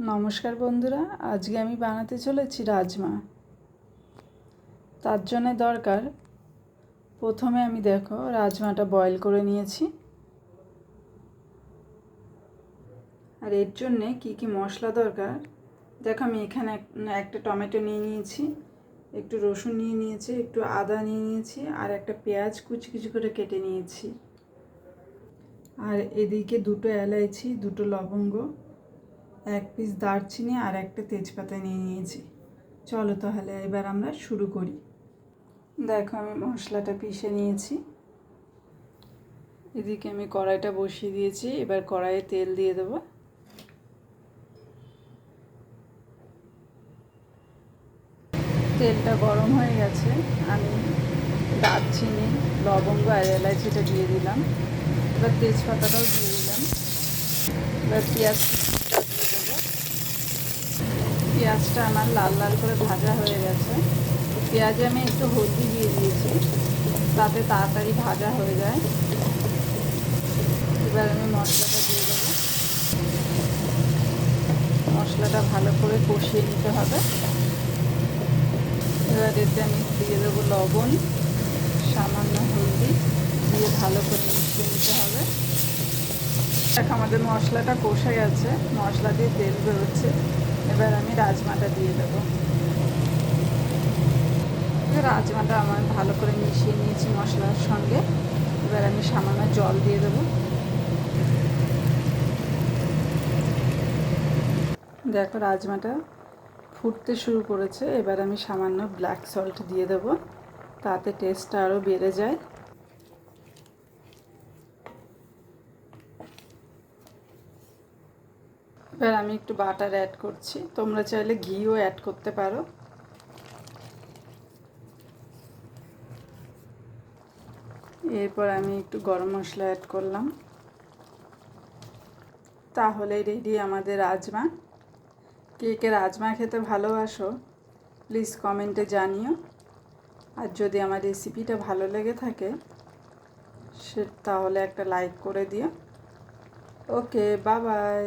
নমস্কার বন্ধুরা, আজকে আমি বানাতে চলেছি রাজমা। তার জন্য দরকার, প্রথমে আমি রাজমাটা বয়েল করে নিয়েছি। আর এর জন্যে কী কী মশলা দরকার আমি এখানে একটা টমেটো নিয়ে নিয়েছি, একটু রসুন নিয়ে নিয়েছি, একটু আদা নিয়ে নিয়েছি, আর একটা পেঁয়াজ কুচি কুচি করে কেটে নিয়েছি। আর এদিকে দুটো এলাইচি, দুটো লবঙ্গ, এক পিস দারচিনি আর একটা তেজপাতা নিয়ে নিয়েছি। চলো তাহলে এবার আমরা শুরু করি। আমি মশলাটা পিষে নিয়েছি। এদিকে আমি কড়াইটা বসিয়ে দিয়েছি। এবার কড়াইয়ে তেল দিয়ে দেবো। তেলটা গরম হয়ে গেছে, আমি দারচিনি, লবঙ্গ আর এলাচিটা দিয়ে দিলাম। এবার তেজপাতাটাও দিয়ে দিলাম। এবার পেঁয়াজটা আমার লাল লাল করে ভাজা হয়ে গেছে। পেঁয়াজে আমি একটু হলদি দিয়ে দিয়েছি, তাতে তাড়াতাড়ি ভাজা হয়ে যায়। এবার আমি মশলাটা দিয়ে দেবো। মশলাটা ভালো করে কষিয়ে নিতে হবে। এবার এতে আমি দিয়ে দেবো লবণ, সামান্য হলদি দিয়ে ভালো করে মিশিয়ে নিতে হবে। আমাদের মশলাটা কষে গেছে, মশলা দিয়ে তেল বেরোচ্ছে। এবার আমি রাজমাটা দিয়ে দেবো। রাজমাটা আমার ভালো করে মিশিয়ে নিয়েছি মশলার সঙ্গে। এবার আমি সামান্য জল দিয়ে দেবো। রাজমাটা ফুটতে শুরু করেছে। এবার আমি সামান্য ব্ল্যাক সল্ট দিয়ে দেবো, তাতে টেস্টটা আরও বেড়ে যায়। এবার আমি একটু বাটার অ্যাড করছি, তোমরা চাইলে ঘিও অ্যাড করতে পারো। এরপর আমি একটু গরম মশলা অ্যাড করলাম। তাহলে রেডি আমাদের রাজমা। কে কে রাজমা খেতে ভালোবাসো প্লিজ কমেন্টে জানিও। আর যদি আমার রেসিপিটা ভালো লেগে থাকে তাহলে একটা লাইক করে দিও। ওকে, বাই বাই।